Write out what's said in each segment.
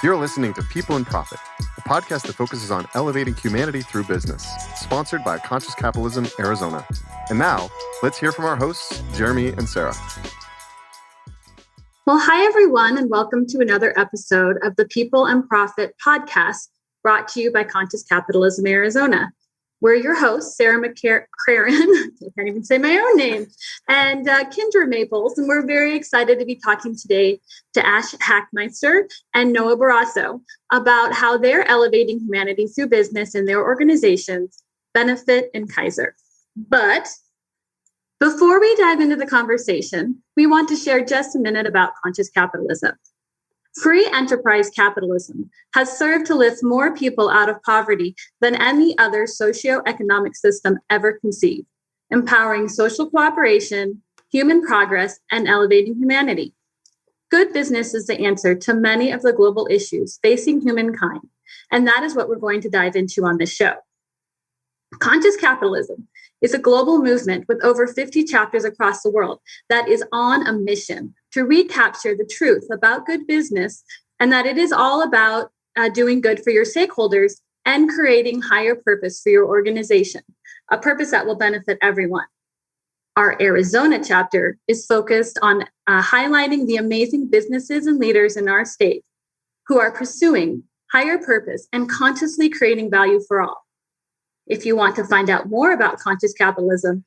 You're listening to People and Profit, a podcast that focuses on elevating humanity through business, sponsored by Conscious Capitalism, Arizona. And now, let's hear from our hosts, Jeremy and Sarah. Well, hi, everyone, and welcome to another episode of the People and Profit podcast brought to you by Conscious Capitalism, Arizona. We're your hosts, Sarah McCarran, I can't even say my own name, and Kendra Maples, and we're very excited to be talking today to Ash Hachmeister and Noah Barrasso about how they're elevating humanity through business in their organizations, Benefit and Kaiser. But before we dive into the conversation, we want to share just a minute about conscious capitalism. Free enterprise capitalism has served to lift more people out of poverty than any other socioeconomic system ever conceived, empowering social cooperation, human progress, and elevating humanity. Good business is the answer to many of the global issues facing humankind, and that is what we're going to dive into on this show. Conscious capitalism is a global movement with over 50 chapters across the world that is on a mission to recapture the truth about good business, and that it is all about doing good for your stakeholders and creating higher purpose for your organization, a purpose that will benefit everyone. Our Arizona chapter is focused on highlighting the amazing businesses and leaders in our state who are pursuing higher purpose and consciously creating value for all. If you want to find out more about conscious capitalism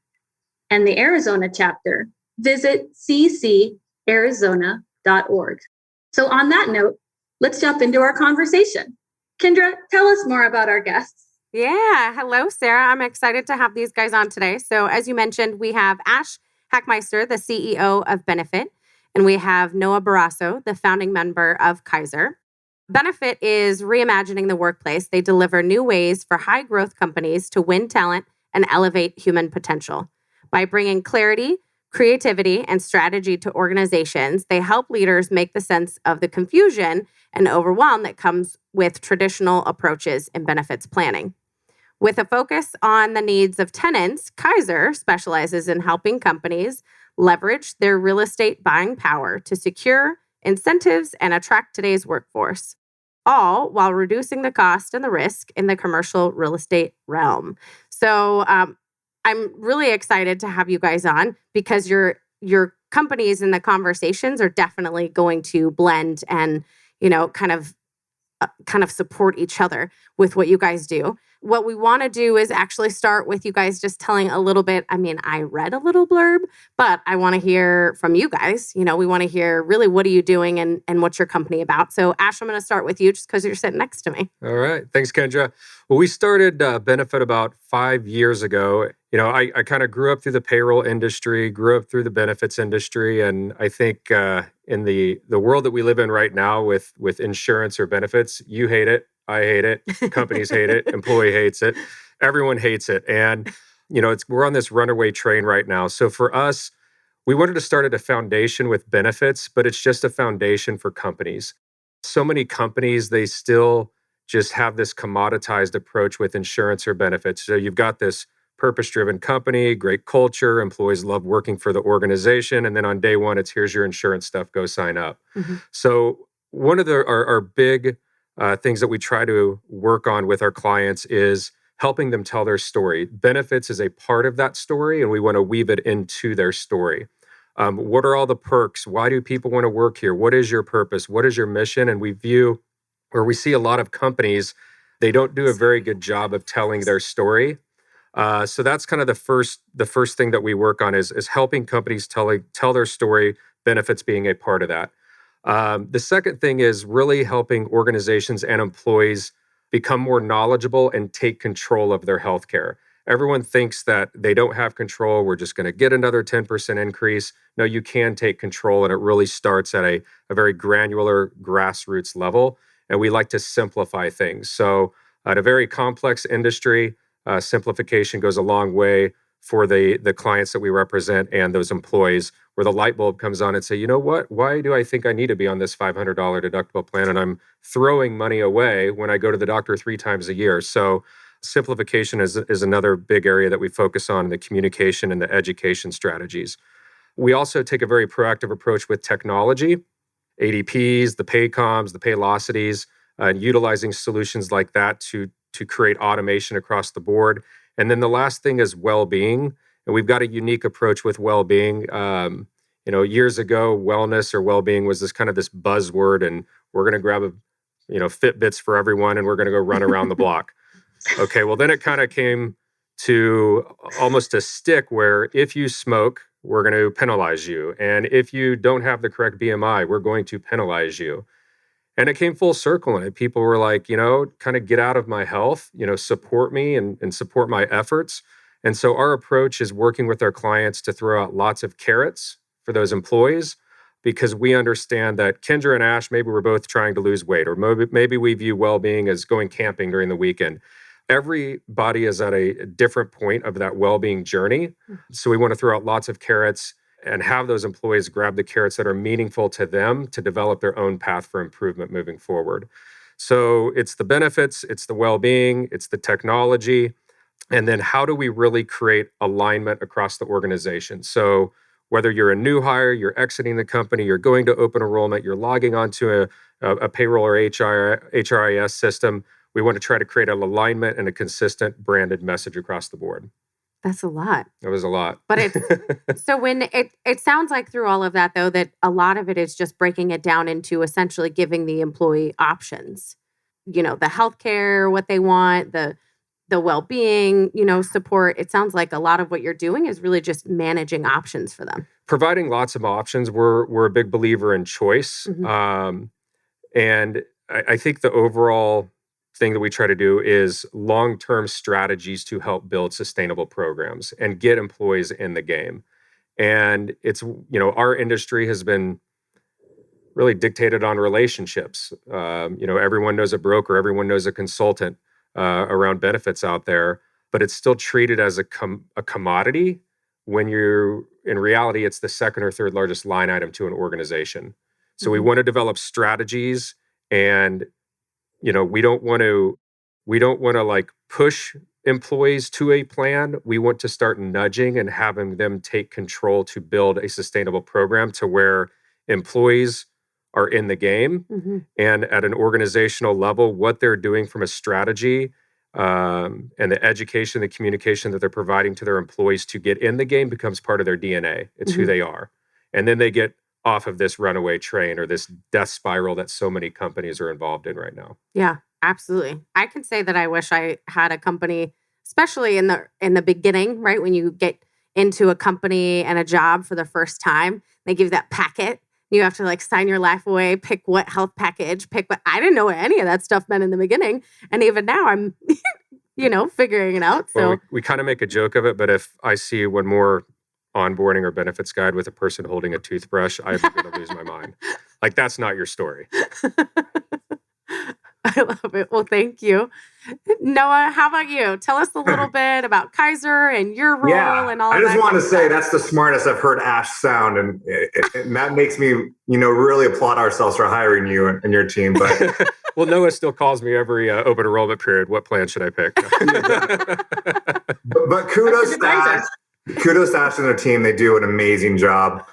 and the Arizona chapter, visit ccarizona.org. So on that note, let's jump into our conversation. Kendra, tell us more about our guests. Yeah. Hello, Sarah. I'm excited to have these guys on today. So as you mentioned, we have Ash Hachmeister, the CEO of Benefit, and we have Noah Barrasso, the founding member of Kaiser. Benefit is reimagining the workplace. They deliver new ways for high-growth companies to win talent and elevate human potential. By bringing clarity, creativity, and strategy to organizations, they help leaders make the sense of the confusion and overwhelm that comes with traditional approaches in benefits planning. With a focus on the needs of tenants, Kaiser specializes in helping companies leverage their real estate buying power to secure incentives and attract today's workforce, all while reducing the cost and the risk in the commercial real estate realm. So I'm really excited to have you guys on because your companies and the conversations are definitely going to blend and, kind of support each other with what you guys do. What we want to do is actually start with you guys just telling a little bit. I mean, I read a little blurb, but I want to hear from you guys. We want to hear really what are you doing and what's your company about. So Ash, I'm going to start with you just because you're sitting next to me. All right. Thanks, Kendra. Well, we started Benefit about 5 years ago. I kind of grew up through the payroll industry, grew up through the benefits industry. And I think in the world that we live in right now with insurance or benefits, you hate it. I hate it. Companies hate it. Employee hates it. Everyone hates it. And, we're on this runaway train right now. So for us, we wanted to start at a foundation with benefits, but it's just a foundation for companies. So many companies, they still just have this commoditized approach with insurance or benefits. So you've got this purpose-driven company, great culture, employees love working for the organization. And then on day one, it's here's your insurance stuff, go sign up. Mm-hmm. So one of our big things that we try to work on with our clients is helping them tell their story. Benefits is a part of that story, and we want to weave it into their story. What are all the perks? Why do people want to work here? What is your purpose? What is your mission? And we see a lot of companies, they don't do a very good job of telling their story. So that's kind of the first thing that we work on is helping companies tell their story, benefits being a part of that. The second thing is really helping organizations and employees become more knowledgeable and take control of their healthcare. Everyone thinks that they don't have control. We're just going to get another 10% increase. No, you can take control, and it really starts at a very granular grassroots level. And we like to simplify things. So at a very complex industry, simplification goes a long way for the clients that we represent and those employees, where the light bulb comes on and say, you know what, why do I think I need to be on this $500 deductible plan? And I'm throwing money away when I go to the doctor 3 times a year. So simplification is another big area that we focus on in the communication and the education strategies. We also take a very proactive approach with technology. ADPs, the Paycoms, the Paylocities, and utilizing solutions like that to create automation across the board. And then the last thing is well-being. And we've got a unique approach with well-being. Years ago, wellness or well-being was this buzzword, and we're going to grab Fitbits for everyone, and we're going to go run around the block. Okay, well, then it kind of came to almost a stick where if you smoke, we're going to penalize you. And if you don't have the correct BMI, we're going to penalize you. And it came full circle. And people were like, kind of get out of my health, support me and support my efforts. And so our approach is working with our clients to throw out lots of carrots for those employees, because we understand that Kendra and Ash, maybe we're both trying to lose weight, or maybe we view well-being as going camping during the weekend. Everybody is at a different point of that well-being journey. So we want to throw out lots of carrots and have those employees grab the carrots that are meaningful to them to develop their own path for improvement moving forward. So it's the benefits, it's the well-being, it's the technology, and then how do we really create alignment across the organization? So whether you're a new hire, you're exiting the company, you're going to open enrollment, you're logging onto a payroll or HRIS system, we want to try to create an alignment and a consistent branded message across the board. That's a lot. That was a lot. But so when it sounds like through all of that, though, that a lot of it is just breaking it down into essentially giving the employee options. The healthcare, what they want, the well-being, support. It sounds like a lot of what you're doing is really just managing options for them. Providing lots of options. We're a big believer in choice. Mm-hmm. And I think the overall thing that we try to do is long-term strategies to help build sustainable programs and get employees in the game. And it's, our industry has been really dictated on relationships. Everyone knows a broker, everyone knows a consultant around benefits out there, but it's still treated as a commodity when in reality, it's the second or third largest line item to an organization. So we want to develop strategies, and we don't want to like push employees to a plan. We want to start nudging and having them take control to build a sustainable program to where employees are in the game. Mm-hmm. And at an organizational level, what they're doing from a strategy and the education, the communication that they're providing to their employees to get in the game becomes part of their DNA. It's who they are. And then they get off of this runaway train or this death spiral that so many companies are involved in right now. Yeah, absolutely. I can say that I wish I had a company, especially in the beginning, right? When you get into a company and a job for the first time, they give that packet. You have to sign your life away, pick what health package, pick what. I didn't know what any of that stuff meant in the beginning. And even now I'm, figuring it out. So well, we kind of make a joke of it, but if I see one more onboarding or benefits guide with a person holding a toothbrush, I'm going to lose my mind. That's not your story. I love it. Well, thank you. Noah, how about you? Tell us a little bit about Kaiser and your role and all of that. I just want to say that's the smartest I've heard Ash sound. And that makes me, really applaud ourselves for hiring you and your team. But well, Noah still calls me every open enrollment period. What plan should I pick? but kudos to Ash. Kudos to Ash and their team. They do an amazing job.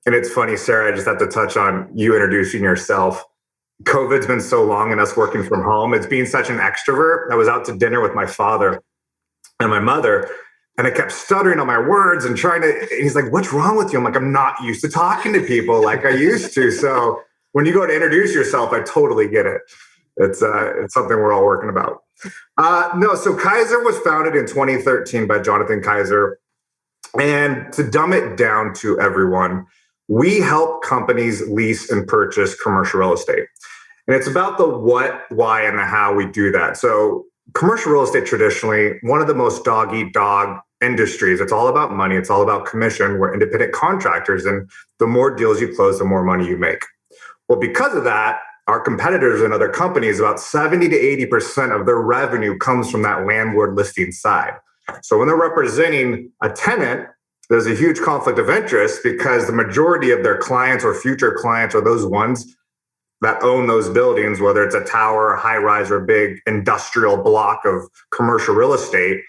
And it's funny, Sarah, I just have to touch on you introducing yourself. COVID's been so long and us working from home. It's being such an extrovert. I was out to dinner with my father and my mother, and I kept stuttering on my words and he's like, what's wrong with you? I'm like, I'm not used to talking to people like I used to. So when you go to introduce yourself, I totally get it. It's something we're all working about. So Kaiser was founded in 2013 by Jonathan Kaiser. And to dumb it down to everyone, we help companies lease and purchase commercial real estate. And it's about the what, why, and the how we do that. So commercial real estate, traditionally, one of the most dog-eat-dog industries. It's all about money. It's all about commission. We're independent contractors. And the more deals you close, the more money you make. Well, because of that, our competitors and other companies, about 70 to 80% of their revenue comes from that landlord listing side. So when they're representing a tenant, there's a huge conflict of interest because the majority of their clients or future clients are those ones that own those buildings, whether it's a tower, a high rise, or a big industrial block of commercial real estate.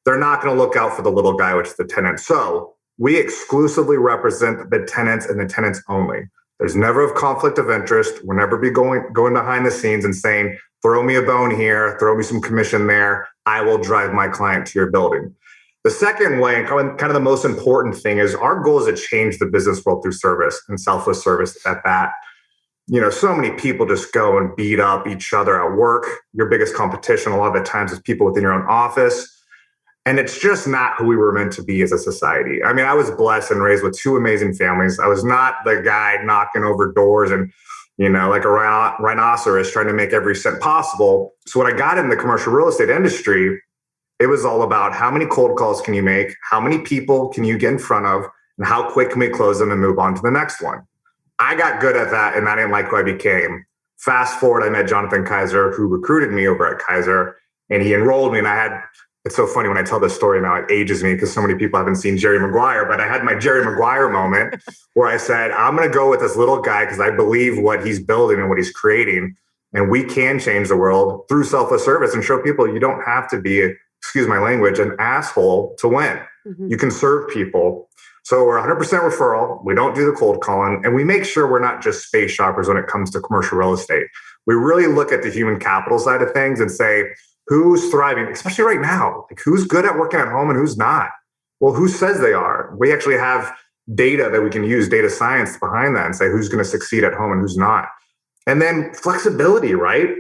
They're not going to look out for the little guy, which is the tenant. So we exclusively represent the tenants and the tenants only. There's never a conflict of interest. We'll never be going behind the scenes and saying, throw me a bone here, throw me some commission there. I will drive my client to your building. The second way, and kind of the most important thing, is our goal is to change the business world through service and selfless service at that. So many people just go and beat up each other at work. Your biggest competition a lot of the times is people within your own office. And it's just not who we were meant to be as a society. I mean, I was blessed and raised with two amazing families. I was not the guy knocking over doors and, like a rhinoceros trying to make every cent possible. So when I got in the commercial real estate industry, it was all about how many cold calls can you make? How many people can you get in front of? And how quick can we close them and move on to the next one? I got good at that, and I didn't like who I became. Fast forward, I met Jonathan Kaiser, who recruited me over at Kaiser, and he enrolled me. And it's so funny when I tell this story now, it ages me because so many people haven't seen Jerry Maguire, but I had my Jerry Maguire moment where I said, I'm going to go with this little guy because I believe what he's building and what he's creating. And we can change the world through selfless service and show people you don't have to be, excuse my language, an asshole to win. Mm-hmm. You can serve people. So we're 100% referral. We don't do the cold calling, and we make sure we're not just space shoppers when it comes to commercial real estate. We really look at the human capital side of things and say, who's thriving, especially right now? Like, who's good at working at home and who's not? Well, who says they are? We actually have data that we can use, data science behind that, and say who's going to succeed at home and who's not. And then flexibility, right?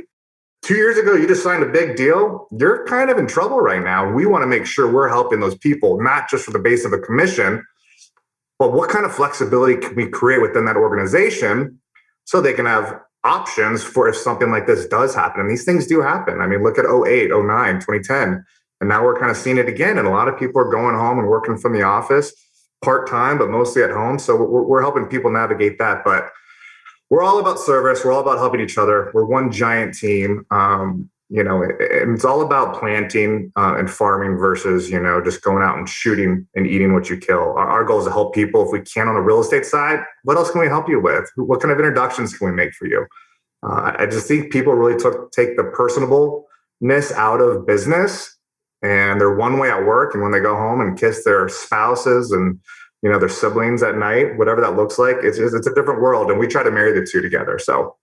2 years ago, you just signed a big deal. You're kind of in trouble right now. We want to make sure we're helping those people, not just for the base of a commission, but what kind of flexibility can we create within that organization so they can have options for if something like this does happen. And these things do happen. I mean, look at 08, 09, 2010. And now we're kind of seeing it again. And a lot of people are going home and working from the office part-time, but mostly at home. So we're helping people navigate that. But we're all about service. We're all about helping each other. We're one giant team. And it's all about planting and farming versus, just going out and shooting and eating what you kill. Our goal is to help people if we can on the real estate side. What else can we help you with? What kind of introductions can we make for you? I just think people really take the personableness out of business, and they're one way at work. And when they go home and kiss their spouses and, their siblings at night, whatever that looks like, it's a different world. And we try to marry the two together. So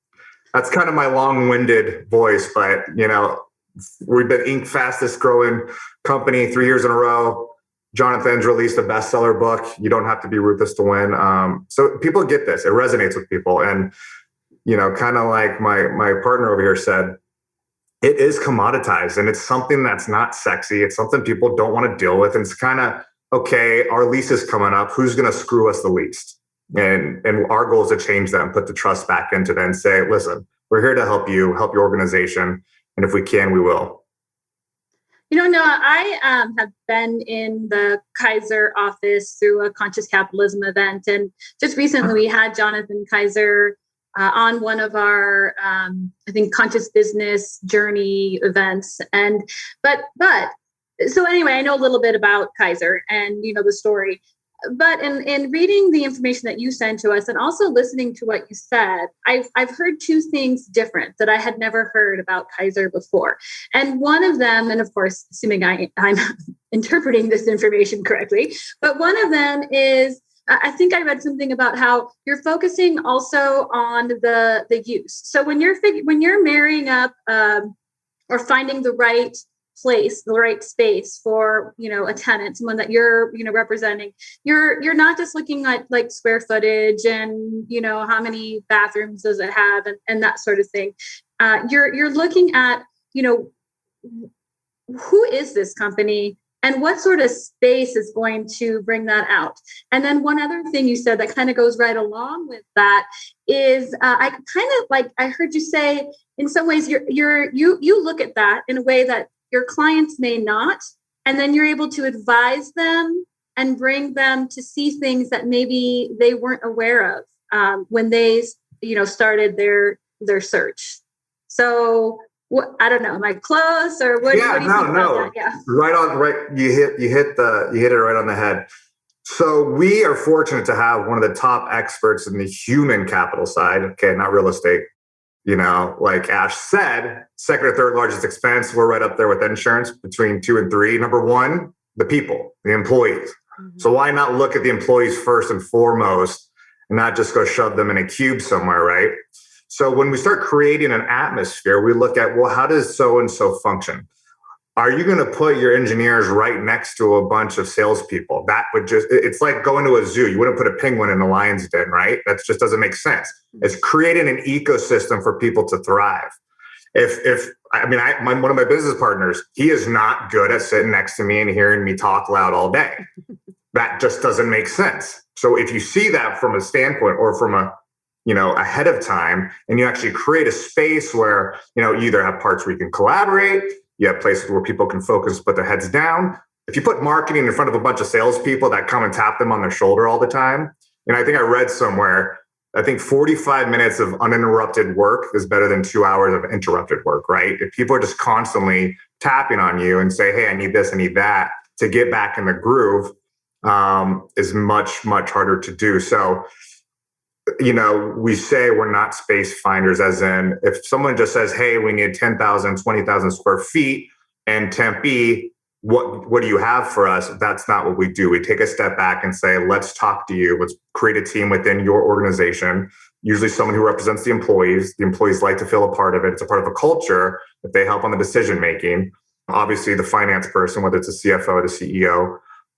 that's kind of my long-winded voice, but we've been Inc. fastest growing company 3 years in a row. Jonathan's released a bestseller book. You don't have to be ruthless to win. So people get this; it resonates with people, and kind of like my partner over here said, it is commoditized, and it's something that's not sexy. It's something people don't want to deal with, and it's kind of okay. Our lease is coming up. Who's going to screw us the least? And our goal is to change that and put the trust back into that and say, listen, we're here to help you, help your organization. And if we can, we will. Noah, I have been in the Kaiser office through a conscious capitalism event. And just recently we had Jonathan Kaiser on one of our, I think, conscious business journey events. So anyway, I know a little bit about Kaiser and, the story. But in reading the information that you sent to us and also listening to what you said, I've heard two things different that I had never heard about Kaiser before. And one of them, and of course, assuming I'm interpreting this information correctly, but one of them is, I think I read something about how you're focusing also on the use. So when you're marrying up or finding the right place, the right space for, a tenant, someone that you're, representing, you're not just looking at like square footage and, how many bathrooms does it have and that sort of thing. You're looking at, who is this company and what sort of space is going to bring that out? And then one other thing you said that kind of goes right along with that is I kind of like, I heard you say in some ways you look at that in a way that your clients may not, and then you're able to advise them and bring them to see things that maybe they weren't aware of when they, started their search. So I don't know, am I close or what? Yeah, what do you think about that? Yeah, right on. Right, you hit it right on the head. So we are fortunate to have one of the top experts in the human capital side. Okay, not real estate. Like Ash said, second or third largest expense, we're right up there with insurance between 2 and 3. Number one, the people, the employees. Mm-hmm. So why not look at the employees first and foremost and not just go shove them in a cube somewhere, right? So when we start creating an atmosphere, we look at, well, how does so-and-so function? Are you going to put your engineers right next to a bunch of salespeople? That would it's like going to a zoo. You wouldn't put a penguin in a lion's den, right? That just doesn't make sense. It's creating an ecosystem for people to thrive. One of my business partners, he is not good at sitting next to me and hearing me talk loud all day. That just doesn't make sense. So if you see that from a standpoint or from ahead of time, and you actually create a space where, you either have parts where you can collaborate, you have places where people can focus, put their heads down. If you put marketing in front of a bunch of salespeople that come and tap them on their shoulder all the time, and I think I read somewhere, I think 45 minutes of uninterrupted work is better than 2 hours of interrupted work, right? If people are just constantly tapping on you and say, hey, I need this, I need that, to get back in the groove is much, much harder to do. So, we say we're not space finders, as in if someone just says, hey, we need 10,000, 20,000 square feet in Tempe, what do you have for us? That's not what we do. We take a step back and say, let's talk to you. Let's create a team within your organization, usually someone who represents the employees. The employees like to feel a part of it. It's a part of a culture that they help on the decision making. Obviously, the finance person, whether it's a CFO or the CEO.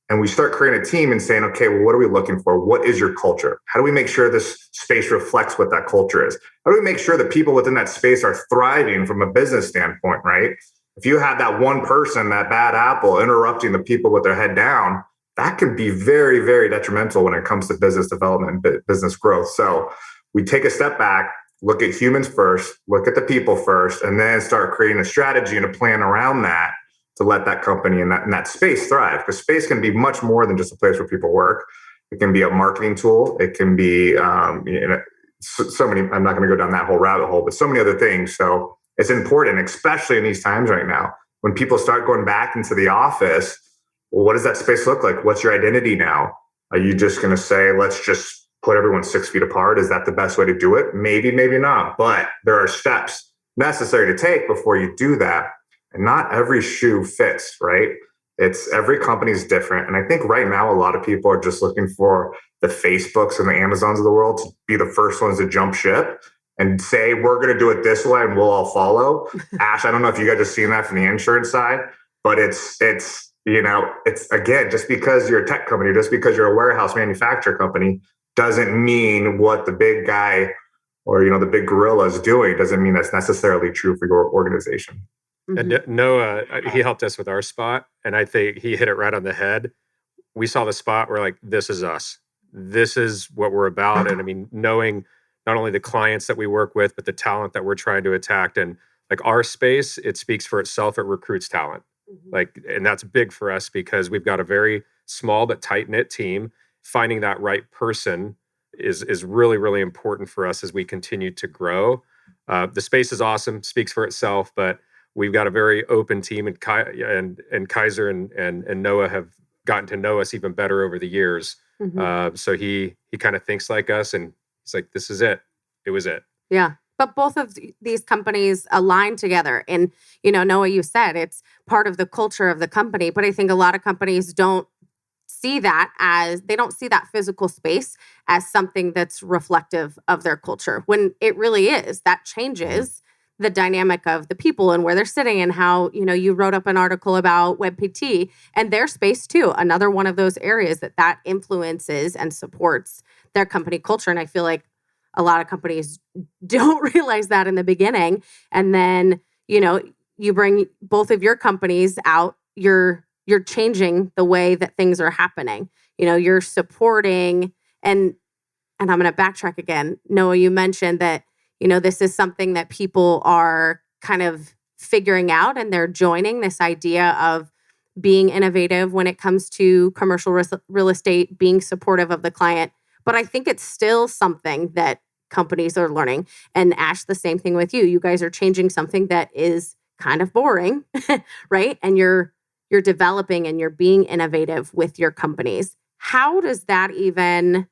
And we start creating a team and saying, okay, well, what are we looking for? What is your culture? How do we make sure this space reflects what that culture is? How do we make sure that people within that space are thriving from a business standpoint, right? If you have that one person, that bad apple, interrupting the people with their head down, that can be very, very detrimental when it comes to business development and business growth. So we take a step back, look at humans first, look at the people first, and then start creating a strategy and a plan around that to let that company and that space thrive. Because space can be much more than just a place where people work. It can be a marketing tool. It can be so many. I'm not going to go down that whole rabbit hole, but so many other things. So it's important, especially in these times right now, when people start going back into the office. Well, what does that space look like? What's your identity now? Are you just going to say, let's just put everyone 6 feet apart? Is that the best way to do it? Maybe, maybe not. But there are steps necessary to take before you do that. And not every shoe fits, right? Every company is different. And I think right now, a lot of people are just looking for the Facebooks and the Amazons of the world to be the first ones to jump ship and say, we're going to do it this way and we'll all follow. Ash, I don't know if you guys have seen that from the insurance side, but it's again, just because you're a tech company, just because you're a warehouse manufacturer company, doesn't mean what the big guy or, the big gorilla is doing doesn't mean that's necessarily true for your organization. And Noah, he helped us with our spot, and I think he hit it right on the head. We saw the spot, we're like, this is us. This is what we're about. And I mean, knowing not only the clients that we work with, but the talent that we're trying to attack. And like our space, it speaks for itself. It recruits talent. And that's big for us because we've got a very small but tight-knit team. Finding that right person is really, really important for us as we continue to grow. The space is awesome, speaks for itself, but we've got a very open team, and Kaiser and Noah have gotten to know us even better over the years. So he kind of thinks like us, and he's like, this is it. It was it. Yeah. But both of these companies align together. And, Noah, you said it's part of the culture of the company. But I think a lot of companies don't see that physical space as something that's reflective of their culture, when it really is. That changes the dynamic of the people and where they're sitting, and how, you wrote up an article about WebPT and their space too. Another one of those areas that influences and supports their company culture. And I feel like a lot of companies don't realize that in the beginning. And then, you bring both of your companies out, you're changing the way that things are happening. You're supporting, and I'm going to backtrack again. Noah, you mentioned that, this is something that people are kind of figuring out, and they're joining this idea of being innovative when it comes to commercial real estate, being supportive of the client. But I think it's still something that companies are learning. And Ash, the same thing with you. You guys are changing something that is kind of boring, right? And you're developing and you're being innovative with your companies. How does that even,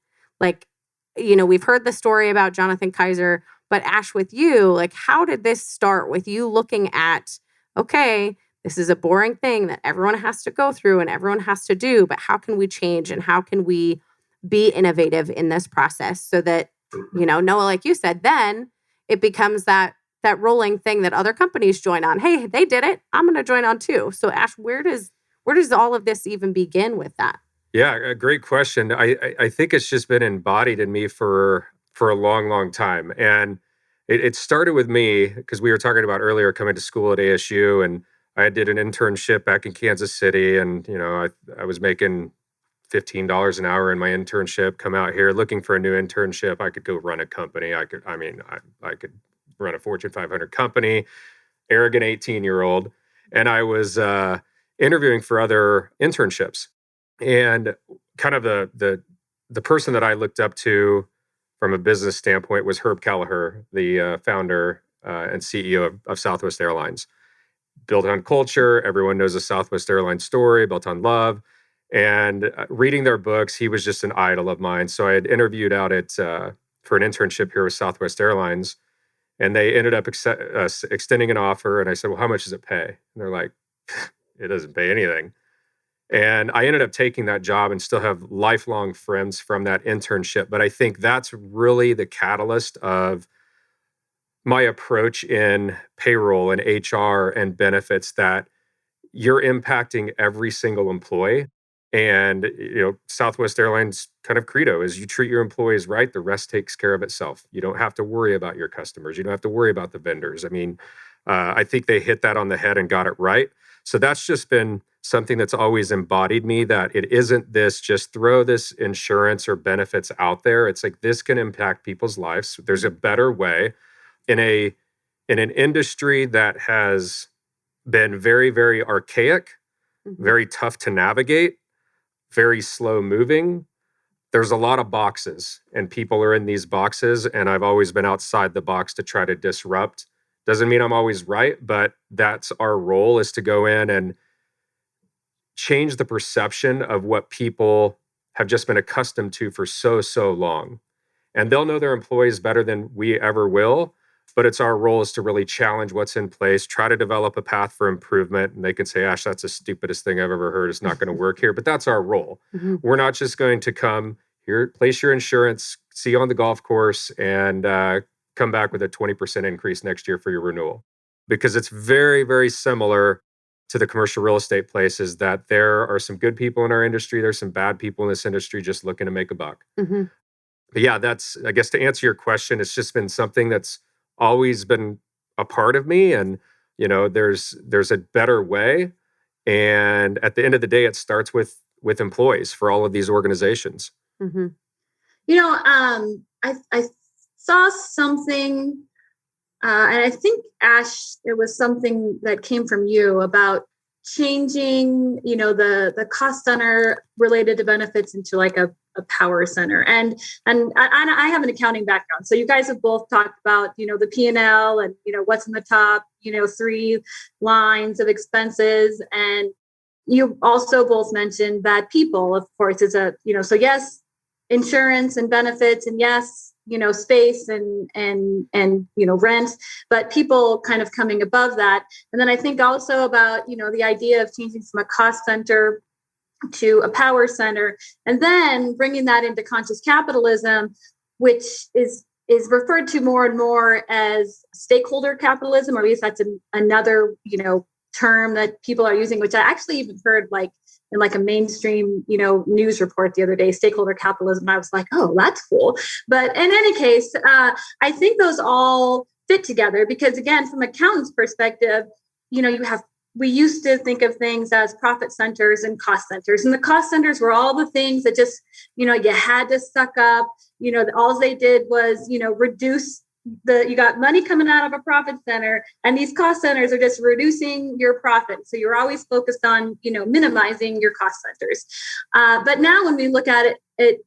we've heard the story about Jonathan Kaiser, but Ash, with you, how did this start with you looking at, okay, this is a boring thing that everyone has to go through and everyone has to do, but how can we change and how can we be innovative in this process so that, Noah, like you said, then it becomes that rolling thing that other companies join on. Hey, they did it. I'm going to join on too. So Ash, where does all of this even begin with that? Yeah, a great question. I think it's just been embodied in me for a long, long time. And it started with me because we were talking about earlier coming to school at ASU, and I did an internship back in Kansas City, and I was making $15 an hour in my internship. Come out here looking for a new internship. I could go run a company. I could run a Fortune 500 company. Arrogant 18-year-old, and I was interviewing for other internships. And kind of the person that I looked up to from a business standpoint was Herb Kelleher, the founder and CEO of Southwest Airlines. Built on culture. Everyone knows the Southwest Airlines story, built on love. And reading their books, he was just an idol of mine. So I had interviewed out for an internship here with Southwest Airlines, and they ended up extending an offer. And I said, well, how much does it pay? And they're like, it doesn't pay anything. And I ended up taking that job and still have lifelong friends from that internship. But I think that's really the catalyst of my approach in payroll and HR and benefits, that you're impacting every single employee. And, Southwest Airlines kind of credo is you treat your employees right, the rest takes care of itself. You don't have to worry about your customers. You don't have to worry about the vendors. I mean, I think they hit that on the head and got it right. So that's just been something that's always embodied me, that it isn't this just throw this insurance or benefits out there. It's like, this can impact people's lives. There's a better way in an industry that has been very, very archaic, very tough to navigate, very slow moving. There's a lot of boxes, and people are in these boxes, and I've always been outside the box to try to disrupt. Doesn't mean I'm always right, but that's our role, is to go in and change the perception of what people have just been accustomed to for so long. And they'll know their employees better than we ever will, but it's our role is to really challenge what's in place, try to develop a path for improvement. And they can say, Ash, that's the stupidest thing I've ever heard. It's not going to work here. But that's our role. We're not just going to come here, place your insurance, see you on the golf course, and come back with a 20% increase next year for your renewal. Because it's very, very similar to the commercial real estate places, that there are some good people in our industry. There's some bad people in this industry just looking to make a buck. But yeah, that's, I guess, to answer your question, it's just been something that's always been a part of me. And, there's a better way. And at the end of the day, it starts with employees for all of these organizations. I saw something, and I think, Ash, it was something that came from you about changing, the cost center related to benefits into like a power center. And I have an accounting background. So you guys have both talked about, the P&L and, what's in the top, 3 lines of expenses. And you also both mentioned that people, of course, is so yes, insurance and benefits, and yes, space and rent, but people kind of coming above that. And then I think also about, the idea of changing from a cost center to a power center, and then bringing that into conscious capitalism, which is referred to more and more as stakeholder capitalism, or at least that's another, term that people are using, which I actually even heard like in like a mainstream, news report the other day, stakeholder capitalism. And I was like, oh, that's cool. But in any case, I think those all fit together because, again, from accountant's perspective, we used to think of things as profit centers and cost centers. And the cost centers were all the things that just, you had to suck up, all they did was, reduce you got money coming out of a profit center, and these cost centers are just reducing your profit. So you're always focused on, minimizing your cost centers. But now when we look at it,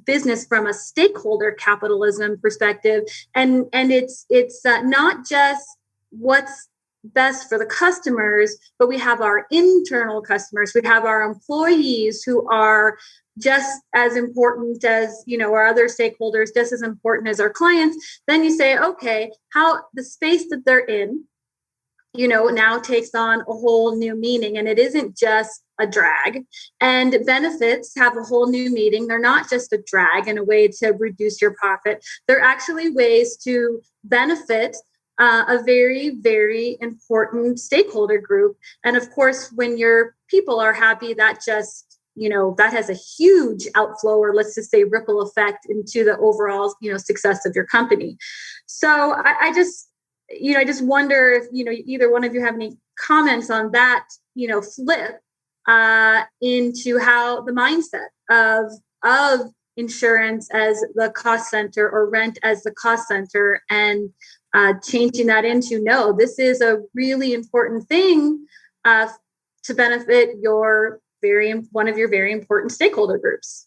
business from a stakeholder capitalism perspective, and it's not just what's best for the customers, but we have our internal customers. We have our employees who are just as important as, our other stakeholders, just as important as our clients. Then you say, okay, how the space that they're in, now takes on a whole new meaning. And it isn't just a drag. And benefits have a whole new meaning. They're not just a drag and a way to reduce your profit. They're actually ways to benefit a very, very important stakeholder group. And of course, when your people are happy, that just, that has a huge outflow, or let's just say ripple effect into the overall, success of your company. So I just wonder if, either one of you have any comments on that, flip into how the mindset of insurance as the cost center or rent as the cost center, and changing that into, no, this is a really important thing to benefit one of your very important stakeholder groups.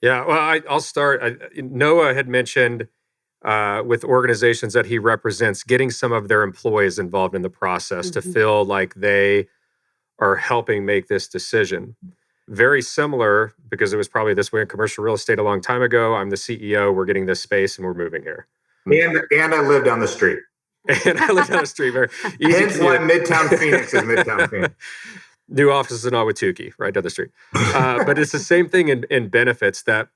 Yeah, well, I'll start. Noah had mentioned with organizations that he represents, getting some of their employees involved in the process to feel like they are helping make this decision. Very similar, because it was probably this way in commercial real estate a long time ago. I'm the CEO, we're getting this space and we're moving here. And I live down the street. And I live down the street. Very easy. Hence why Midtown Phoenix is Midtown Phoenix. New offices in Ahwatukee, right down the street. But it's the same thing in benefits, that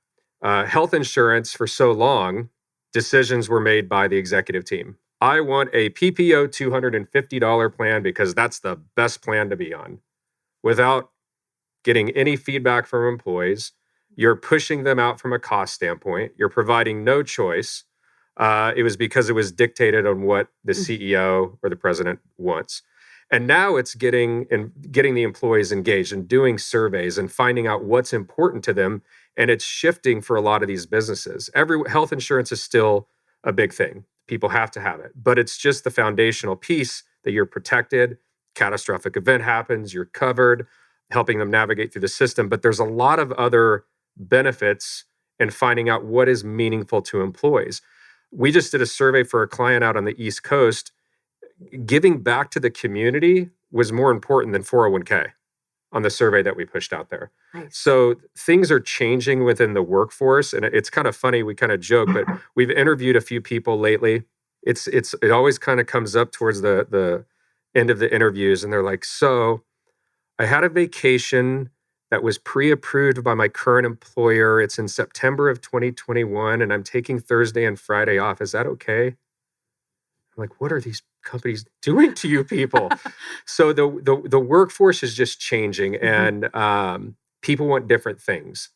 health insurance for so long, decisions were made by the executive team. I want a PPO $250 plan because that's the best plan to be on. Without getting any feedback from employees, you're pushing them out from a cost standpoint. You're providing no choice. It was because it was dictated on what the CEO or the president wants. And now it's getting the employees engaged and doing surveys and finding out what's important to them. And it's shifting for a lot of these businesses. Health insurance is still a big thing. People have to have it, but it's just the foundational piece that you're protected. Catastrophic event happens, you're covered, helping them navigate through the system. But there's a lot of other benefits in finding out what is meaningful to employees. We just did a survey for a client out on the East Coast. Giving back to the community was more important than 401k on the survey that we pushed out there. Nice. So things are changing within the workforce. And it's kind of funny, we kind of joke, but we've interviewed a few people lately. It always kind of comes up towards the end of the interviews, and they're like, so I had a vacation that was pre-approved by my current employer. It's in September of 2021, and I'm taking Thursday and Friday off. Is that okay? I'm like, what are these companies doing to you people? So the workforce is just changing, and people want different things.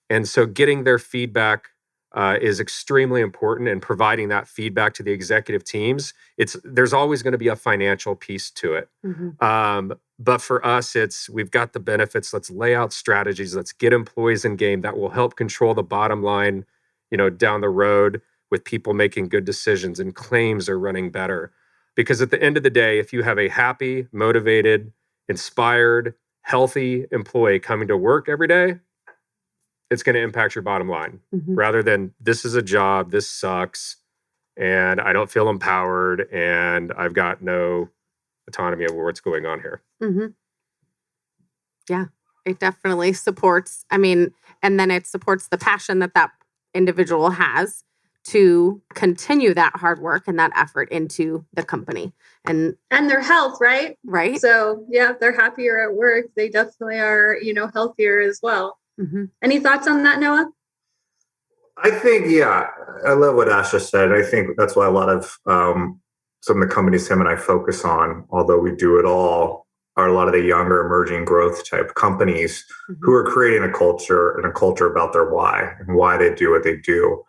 And so getting their feedback is extremely important, and providing that feedback to the executive teams. There's always going to be a financial piece to it. But for us, we've got the benefits. Let's lay out strategies. Let's get employees in game that will help control the bottom line, down the road, with people making good decisions and claims are running better. Because at the end of the day, if you have a happy, motivated, inspired, healthy employee coming to work every day, it's going to impact your bottom line, rather than this is a job, this sucks, and I don't feel empowered, and I've got no autonomy over what's going on here. Yeah, it definitely supports. And then it supports the passion that individual has to continue that hard work and that effort into the company and their health, right? Right. So yeah, if they're happier at work, they definitely are, healthier as well. Any thoughts on that, Noah? I think, I love what Ash just said. I think that's why a lot of some of the companies him and I focus on, although we do it all, are a lot of the younger emerging growth type companies who are creating a culture about their why and why they do what they do.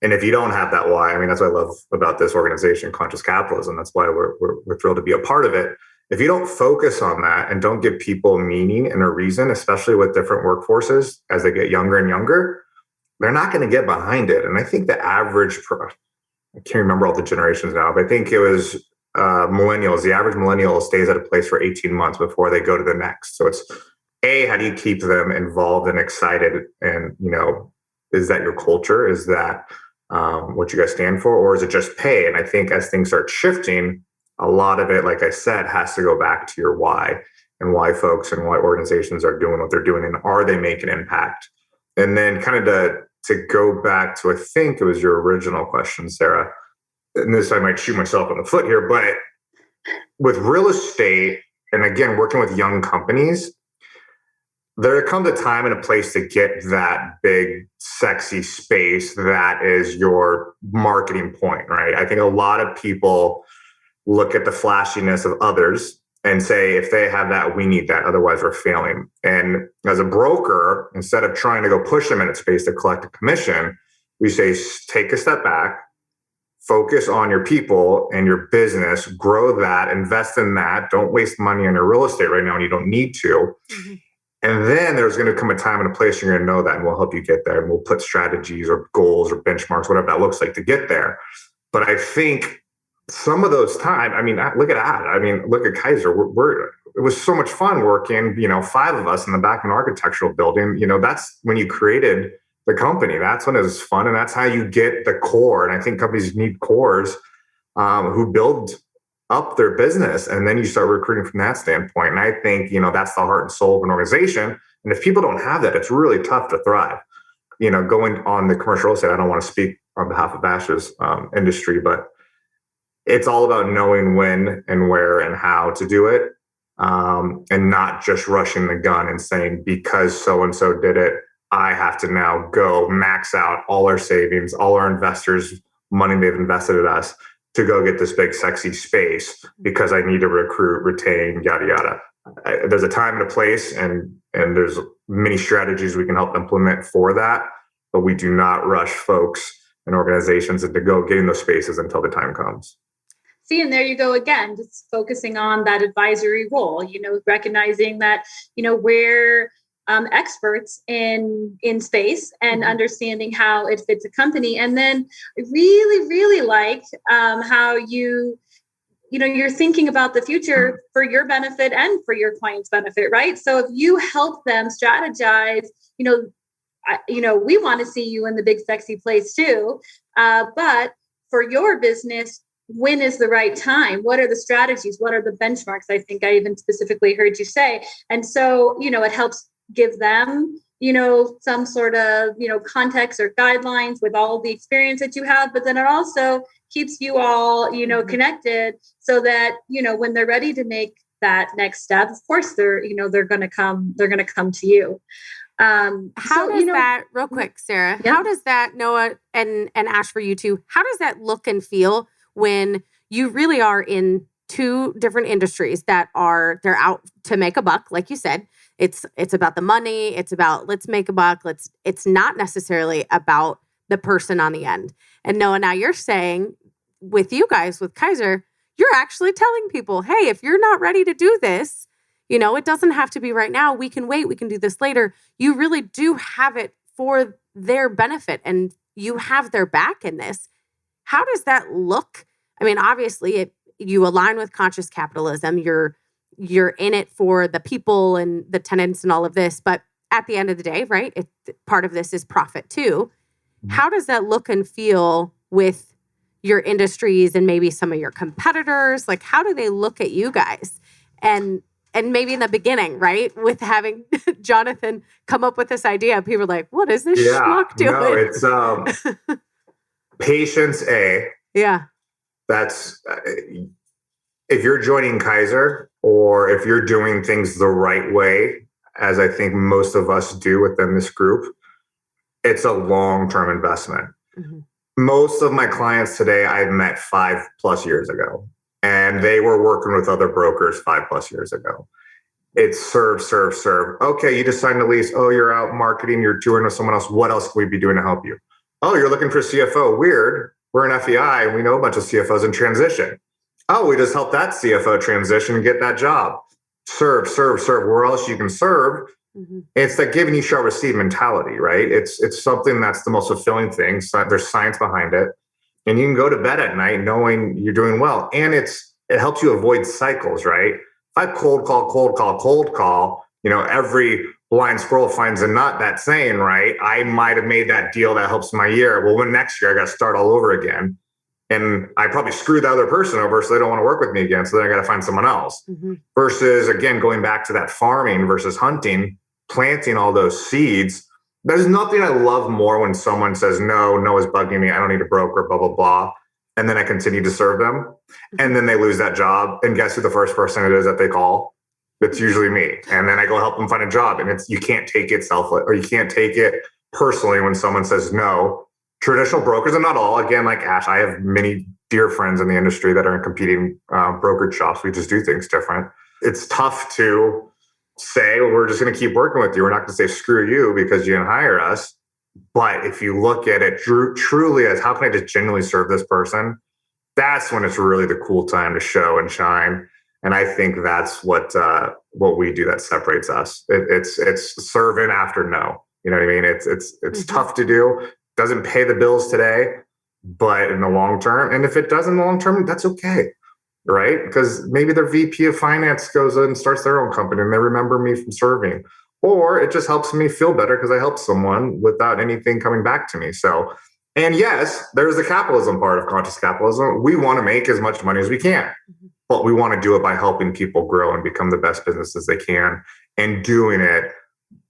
And if you don't have that why, that's what I love about this organization, Conscious Capitalism. That's why we're thrilled to be a part of it. If you don't focus on that and don't give people meaning and a reason, especially with different workforces as they get younger and younger, they're not going to get behind it. And I think the average, I can't remember all the generations now, but I think it was millennials. The average millennial stays at a place for 18 months before they go to the next. So it's how do you keep them involved and excited? And, is that your culture? Is that what you guys stand for? Or is it just pay? And I think as things start shifting, a lot of it, like I said, has to go back to your why, and why folks and why organizations are doing what they're doing, and are they making impact? And then kind of to go back to, I think it was your original question, Sarah, and this I might shoot myself in the foot here, but with real estate, and again, working with young companies, there comes a time and a place to get that big, sexy space that is your marketing point, right? I think a lot of people look at the flashiness of others and say, if they have that, we need that. Otherwise, we're failing. And as a broker, instead of trying to go push them in a space to collect a commission, we say, take a step back, focus on your people and your business, grow that, invest in that. Don't waste money on your real estate right now when you don't need to. Mm-hmm. And then there's going to come a time and a place you're going to know that, and we'll help you get there. And we'll put strategies or goals or benchmarks, whatever that looks like, to get there. But I think some of those times, I mean, look at that. I mean, look at Kaiser. It was so much fun working, 5 of us in the back of an architectural building. That's when you created the company. That's when it was fun. And that's how you get the core. And I think companies need cores who build up their business, and then you start recruiting from that standpoint. And I think, that's the heart and soul of an organization. And if people don't have that, it's really tough to thrive. Going on the commercial real estate, I don't want to speak on behalf of Ash's industry, but it's all about knowing when and where and how to do it, and not just rushing the gun and saying, because so-and-so did it, I have to now go max out all our savings, all our investors' money they've invested in us, to go get this big, sexy space because I need to recruit, retain, yada, yada. There's a time and a place, and there's many strategies we can help implement for that, but we do not rush folks and organizations into go getting those spaces until the time comes. See, and there you go again, just focusing on that advisory role, recognizing that, we're experts in space and understanding how it fits a company. And then I really, really like how you're thinking about the future for your benefit and for your client's benefit, right? So if you help them strategize, we want to see you in the big, sexy place too. But for your business, when is the right time? What are the strategies? What are the benchmarks? I think I even specifically heard you say. And so, it helps give them, some sort of, context or guidelines with all the experience that you have, but then it also keeps you all, connected so that, when they're ready to make that next step, of course, they're going to come to you. How does that, real quick, Sarah, how does that, Noah and Ash, for you too, how does that look and feel when you really are in 2 different industries that they're out to make a buck, like you said? It's about the money. It's about, let's make a buck. It's not necessarily about the person on the end. And Noah, now you're saying with you guys, with Kaiser, you're actually telling people, hey, if you're not ready to do this, it doesn't have to be right now. We can wait. We can do this later. You really do have it for their benefit, and you have their back in this. How does that look? I mean, obviously, you align with conscious capitalism. You're in it for the people and the tenants and all of this. But at the end of the day, right, part of this is profit too. Mm-hmm. How does that look and feel with your industries and maybe some of your competitors? Like, how do they look at you guys? And maybe in the beginning, right, with having Jonathan come up with this idea, people are like, what is this schmuck doing? No, it's patience, Yeah. That's... if you're joining Kaiser, or if you're doing things the right way, as I think most of us do within this group, it's a long-term investment. Mm-hmm. Most of my clients today, I've met 5+ years ago, and they were working with other brokers 5+ years ago. It's serve. Okay, you just signed a lease. Oh, you're out marketing. You're touring with someone else. What else can we be doing to help you? Oh, you're looking for a CFO. Weird. We're an FEI, and we know a bunch of CFOs in transition. Oh, we just helped that CFO transition and get that job. Serve. Where else you can serve? Mm-hmm. It's that give and you shall receive mentality, right? It's something that's the most fulfilling thing. So there's science behind it. And you can go to bed at night knowing you're doing well. And it helps you avoid cycles, right? If I cold call, every blind squirrel finds a nut, that saying, right? I might have made that deal that helps my year. Well, when next year I got to start all over again. And I probably screwed the other person over, so they don't want to work with me again. So then I got to find someone else. Mm-hmm. Versus, again, going back to that farming versus hunting, planting all those seeds. There's nothing I love more when someone says, no is bugging me. I don't need a broker, blah, blah, blah. And then I continue to serve them. And then they lose that job. And guess who the first person it is that they call? It's usually me. And then I go help them find a job. And you can't take it you can't take it personally when someone says no. Traditional brokers, and not all, again, like Ash, I have many dear friends in the industry that are in competing brokerage shops. We just do things different. It's tough to say, well, we're just going to keep working with you. We're not going to say screw you because you didn't hire us. But if you look at it truly as how can I just genuinely serve this person, that's when it's really the cool time to show and shine. And I think that's what we do that separates us. It's serving after no. You know what I mean? It's tough to do. Doesn't pay the bills today, but in the long term, and if it does in the long term, that's okay, right? Because maybe their VP of finance goes in and starts their own company and they remember me from serving. Or it just helps me feel better because I helped someone without anything coming back to me. So, and yes, there's the capitalism part of conscious capitalism. We want to make as much money as we can, but we want to do it by helping people grow and become the best businesses they can, and doing it,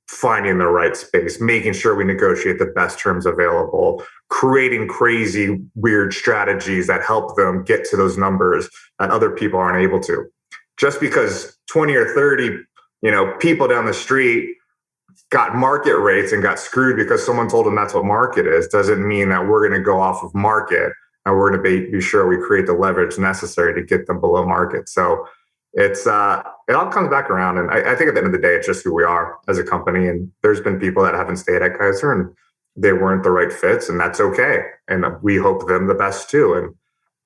finding the right space, making sure we negotiate the best terms available, creating crazy, weird strategies that help them get to those numbers that other people aren't able to. Just because 20 or 30 people down the street got market rates and got screwed because someone told them that's what market is, doesn't mean that we're going to go off of market and we're going to be sure we create the leverage necessary to get them below market. So it all comes back around. And I think at the end of the day, it's just who we are as a company. And there's been people that haven't stayed at Kaiser and they weren't the right fits, and that's okay. And we hope them the best too. And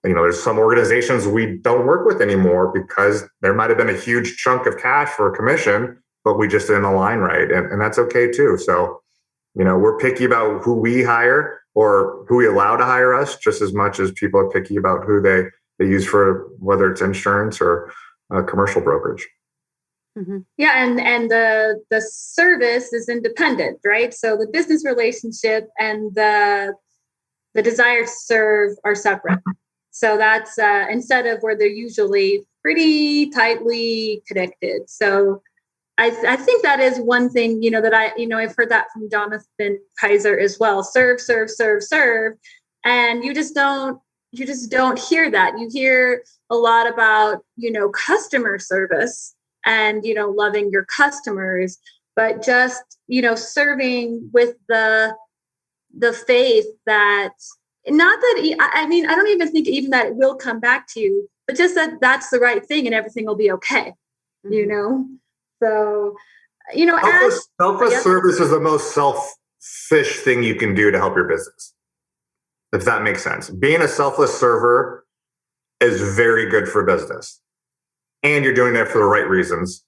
there's some organizations we don't work with anymore because there might have been a huge chunk of cash for a commission, but we just didn't align right. And that's okay too. So, we're picky about who we hire or who we allow to hire us just as much as people are picky about who they use for whether it's insurance or commercial brokerage. Mm-hmm. Yeah. And the service is independent, right? So the business relationship and the desire to serve are separate. So that's instead of where they're usually pretty tightly connected. So I think that is one thing, that I've heard that from Jonathan Kaiser as well. Serve, serve, serve, serve. And you just don't hear that. You hear a lot about, customer service and, loving your customers, but just, serving with the faith that, not that, I don't even think even that it will come back to you, but just that that's the right thing and everything will be okay, So, selfless service is the most selfish thing you can do to help your business, if that makes sense. Being a selfless server is very good for business, and you're doing that for the right reasons.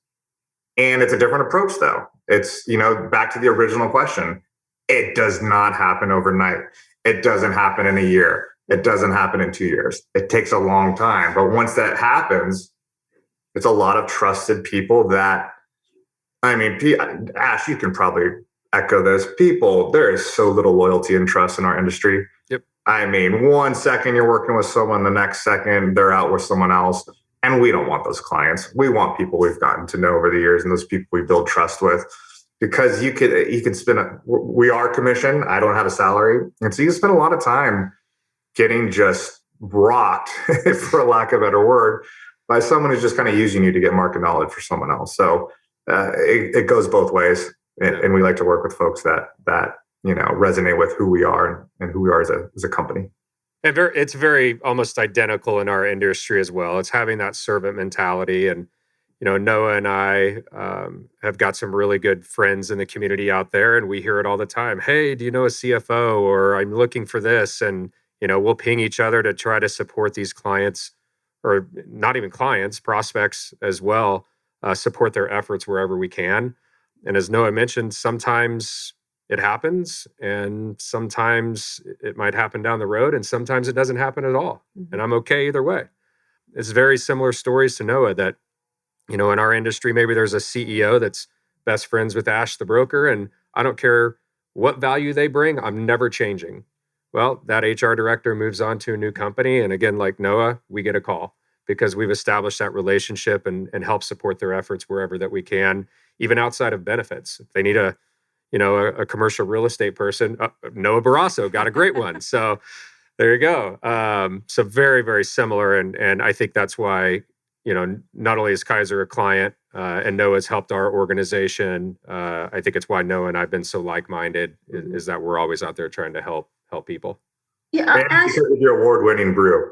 And it's a different approach, though. It's, back to the original question. It does not happen overnight. It doesn't happen in a year. It doesn't happen in 2 years. It takes a long time. But once that happens, it's a lot of trusted people that, Ash, you can probably echo this. There is so little loyalty and trust in our industry. Yep. 1 second you're working with someone, the next second they're out with someone else. And we don't want those clients. We want people we've gotten to know over the years and those people we build trust with. Because you could spend we are commission. I don't have a salary. And so you spend a lot of time getting just rocked, for lack of a better word, by someone who's just kind of using you to get market knowledge for someone else. So it goes both ways. And we like to work with folks that resonate with who we are and who we are as a company. And it's very almost identical in our industry as well. It's having that servant mentality. And Noah and I have got some really good friends in the community out there, and we hear it all the time. Hey, do you know a CFO? Or I'm looking for this. And, we'll ping each other to try to support these clients, or not even clients, prospects as well, support their efforts wherever we can. And as Noah mentioned, sometimes it happens, and sometimes it might happen down the road, and sometimes it doesn't happen at all. Mm-hmm. And I'm okay either way. It's very similar stories to Noah that, in our industry, maybe there's a CEO that's best friends with Ash, the broker, and I don't care what value they bring, I'm never changing. Well, that HR director moves on to a new company. And again, like Noah, we get a call because we've established that relationship and help support their efforts wherever that we can, even outside of benefits. If they need a commercial real estate person, Noah Barrasso got a great one. So there you go. So very, very similar. And I think that's why, not only is Kaiser a client, And Noah's helped our organization. I think it's why Noah and I've been so like-minded is that we're always out there trying to help people. Yeah, And because of your award-winning brew.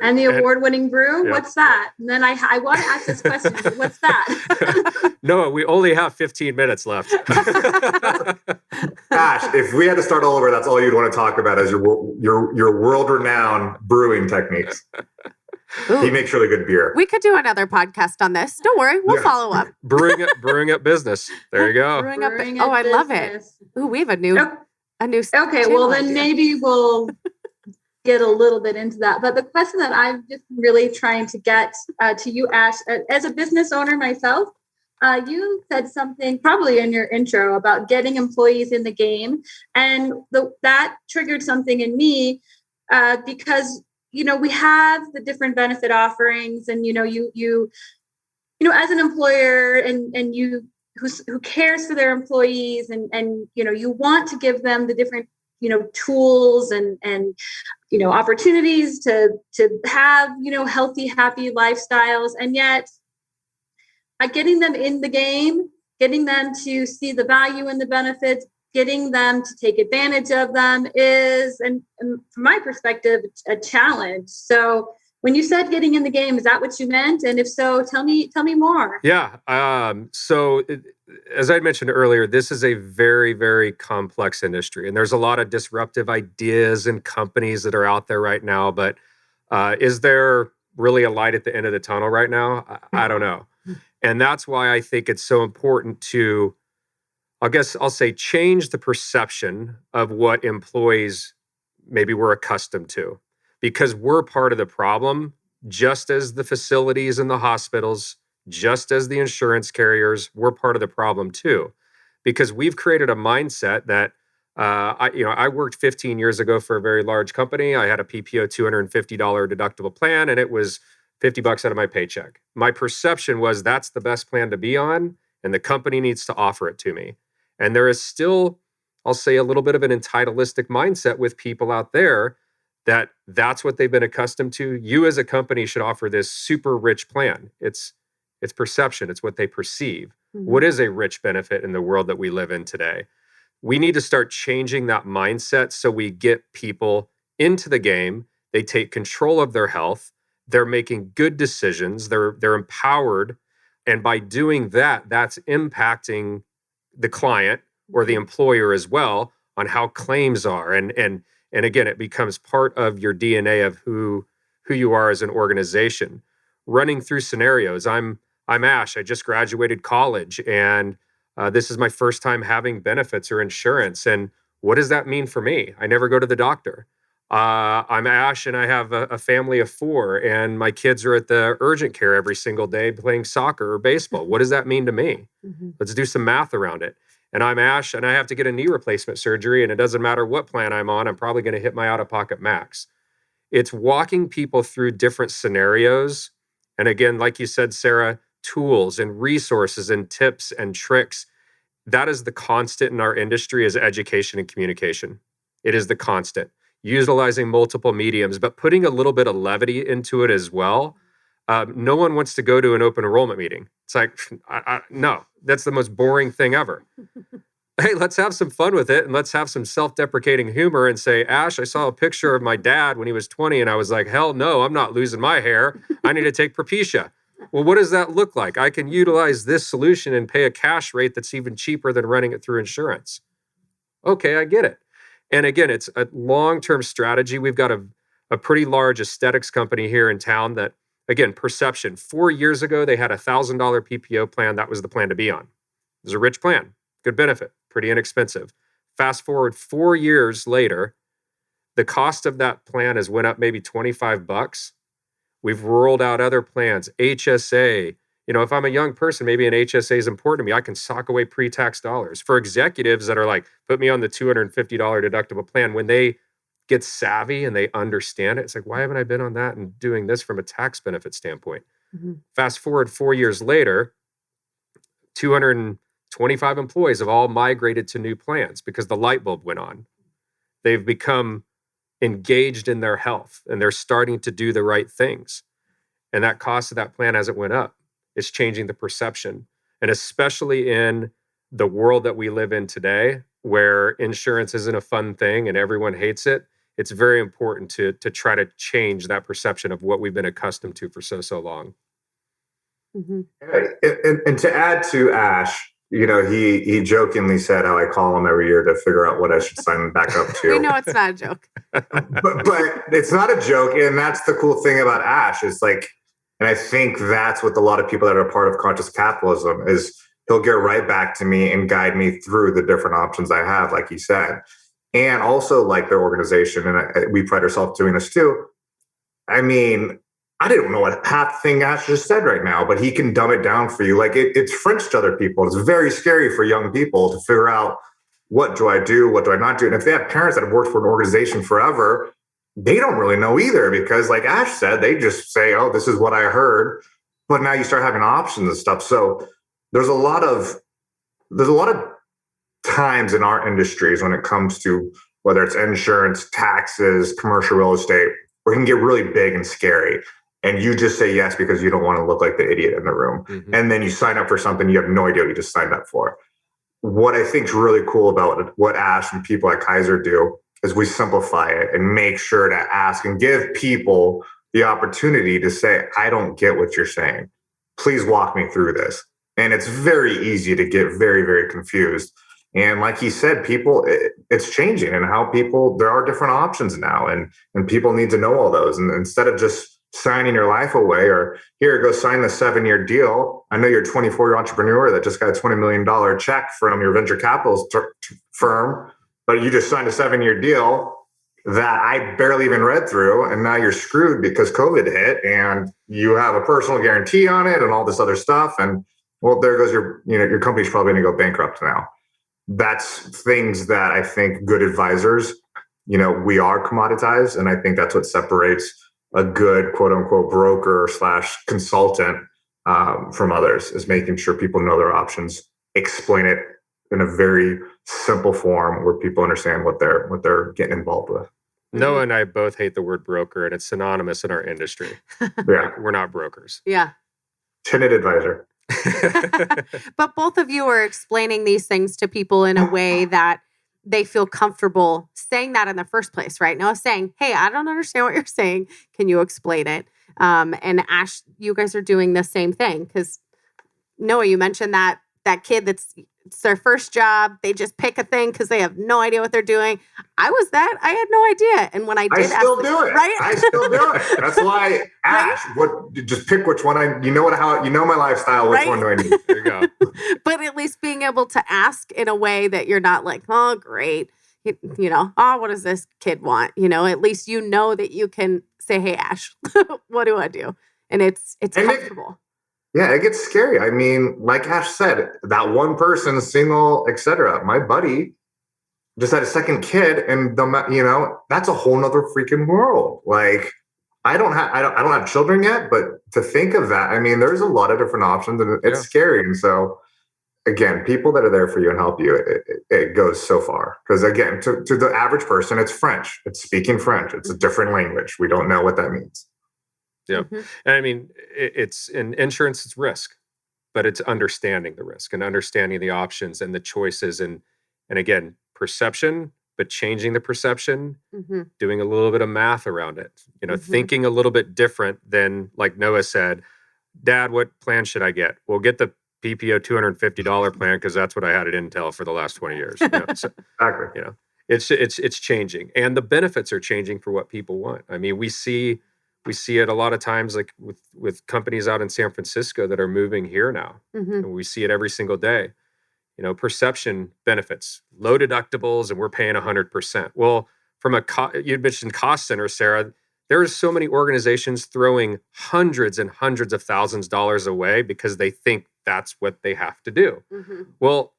And the award-winning brew, Yep. What's that? And then I want to ask this question. What's that? Noah, we only have 15 minutes left. Ash, if we had to start all over, that's all you'd want to talk about is your world-renowned brewing techniques. Ooh. He makes really good beer. We could do another podcast on this. Don't worry, we'll follow up. Brewing up business. There you go. Brewing up. Oh, I love it. Ooh, we have a new. Okay, well then maybe we'll get a little bit into that. But the question that I'm just really trying to get to you, Ash, as a business owner myself, you said something probably in your intro about getting employees in the game, and that triggered something in me because we have the different benefit offerings, and you as an employer and you who cares for their employees, and you want to give them the different tools and opportunities to have healthy, happy lifestyles, and yet getting them in the game, getting them to see the value in the benefits, getting them to take advantage of them is, and from my perspective, a challenge. So when you said getting in the game, is that what you meant? And if so, tell me more. Yeah. As I mentioned earlier, this is a very, very complex industry, and there's a lot of disruptive ideas and companies that are out there right now. But is there really a light at the end of the tunnel right now? I don't know. And that's why I think it's so important to, I guess I'll say, change the perception of what employees maybe we're accustomed to, because we're part of the problem, just as the facilities and the hospitals, just as the insurance carriers, we're part of the problem too, because we've created a mindset that I worked 15 years ago for a very large company. I had a PPO $250 deductible plan, and it was $50 out of my paycheck. My perception was that's the best plan to be on, and the company needs to offer it to me. And there is still, I'll say, a little bit of an entitlistic mindset with people out there that's what they've been accustomed to. You as a company should offer this super rich plan. It's perception. It's what they perceive. Mm-hmm. What is a rich benefit in the world that we live in today? We need to start changing that mindset so we get people into the game. They take control of their health. They're making good decisions. They're empowered. And by doing that, that's impacting the client or the employer as well on how claims are. And again, it becomes part of your DNA of who you are as an organization. Running through scenarios, I'm Ash. I just graduated college, and this is my first time having benefits or insurance. And what does that mean for me? I never go to the doctor. I'm Ash, and I have a family of 4, and my kids are at the urgent care every single day playing soccer or baseball. What does that mean to me? Mm-hmm. Let's do some math around it. And I'm Ash, and I have to get a knee replacement surgery, and it doesn't matter what plan I'm on, I'm probably going to hit my out-of-pocket max. It's walking people through different scenarios. And again, like you said, Sarah, tools and resources and tips and tricks. That is the constant in our industry, is education and communication. It is the constant. Utilizing multiple mediums, but putting a little bit of levity into it as well. No one wants to go to an open enrollment meeting. It's like, no, that's the most boring thing ever. Hey, let's have some fun with it, and let's have some self-deprecating humor and say, Ash, I saw a picture of my dad when he was 20, and I was like, hell no, I'm not losing my hair. I need to take Propecia. Well, what does that look like? I can utilize this solution and pay a cash rate that's even cheaper than running it through insurance. Okay, I get it. And again, it's a long-term strategy. We've got a pretty large aesthetics company here in town that, again, perception. 4 years ago, they had a $1,000 PPO plan. That was the plan to be on. It was a rich plan, good benefit, pretty inexpensive. Fast forward 4 years later, the cost of that plan has went up maybe $25. We've rolled out other plans, HSA. If I'm a young person, maybe an HSA is important to me. I can sock away pre-tax dollars. For executives that are like, put me on the $250 deductible plan, when they get savvy and they understand it, it's like, why haven't I been on that and doing this from a tax benefit standpoint? Mm-hmm. Fast forward 4 years later, 225 employees have all migrated to new plans because the light bulb went on. They've become engaged in their health, and they're starting to do the right things. And that cost of that plan hasn't went up. it's changing the perception. And especially in the world that we live in today, where insurance isn't a fun thing and everyone hates it, it's very important to try to change that perception of what we've been accustomed to for so long. Mm-hmm. And to add to Ash, he jokingly said how I call him every year to figure out what I should sign back up to. We know it's not a joke. but it's not a joke. And that's the cool thing about Ash is like, and I think that's what a lot of people that are part of conscious capitalism is he'll get right back to me and guide me through the different options I have, like he said. And also like their organization. And we pride ourselves doing this too. I mean, I didn't know what half thing Ash just said right now, but he can dumb it down for you. Like it's French to other people. It's very scary for young people to figure out what do I do? What do I not do? And if they have parents that have worked for an organization forever, they don't really know either because like Ash said, they just say, oh, this is what I heard. But now you start having options and stuff. So there's a lot of times in our industries when it comes to whether it's insurance, taxes, commercial real estate, where it can get really big and scary. And you just say yes because you don't want to look like the idiot in the room. Mm-hmm. And then you sign up for something you have no idea what you just signed up for. What I think is really cool about what Ash and people at Kaiser do is we simplify it and make sure to ask and give people the opportunity to say, I don't get what you're saying. Please walk me through this. And it's very easy to get very, very confused. And like he said, it's changing and how there are different options now and people need to know all those. And instead of just signing your life away or here, go sign the 7-year deal. I know you're a 24-year entrepreneur that just got a $20 million check from your venture capital firm, but you just signed a 7-year deal that I barely even read through. And now you're screwed because COVID hit and you have a personal guarantee on it and all this other stuff. And well, there goes your company's probably going to go bankrupt now. That's things that I think good advisors, we are commoditized. And I think that's what separates a good quote unquote broker / consultant from others is making sure people know their options, explain it in a very simple form where people understand what they're getting involved with. Noah and I both hate the word broker, and it's synonymous in our industry. Yeah. We're not brokers. Yeah. Tenant advisor. But both of you are explaining these things to people in a way that they feel comfortable saying that in the first place, right? Noah saying, hey, I don't understand what you're saying. Can you explain it? And Ash, you guys are doing the same thing because Noah, you mentioned that kid it's their first job. They just pick a thing because they have no idea what they're doing. I was that. I had no idea. And when I did, I still do it. Right? I still do it. That's why Ash, just pick which one my lifestyle. Which one do I need? There you go. But at least being able to ask in a way that you're not like, oh, great. Oh, what does this kid want? At least that you can say, hey, Ash, what do I do? And it's comfortable. It gets scary. I mean, like Ash said, that one person, single, etc. My buddy just had a second kid, and that's a whole nother freaking world. Like, I don't have children yet, but to think of that, I mean, there's a lot of different options, and it's scary. And so, again, people that are there for you and help you, it goes so far. Because again, to the average person, it's French. It's speaking French. It's a different language. We don't know what that means. Yeah. Mm-hmm. And I mean, it's in insurance, it's risk, but it's understanding the risk and understanding the options and the choices and again, perception, but changing the perception, doing a little bit of math around it, thinking a little bit different than like Noah said, Dad, what plan should I get? Well, get the PPO $250 plan because that's what I had at Intel for the last 20 years. So, exactly. It's changing and the benefits are changing for what people want. I mean, we see it a lot of times, like with companies out in San Francisco that are moving here now. And we see it every single day. Perception benefits, low deductibles, and we're paying 100%. Well, from you'd mentioned cost center, Sarah, there are so many organizations throwing hundreds and hundreds of thousands of dollars away because they think that's what they have to do. Well,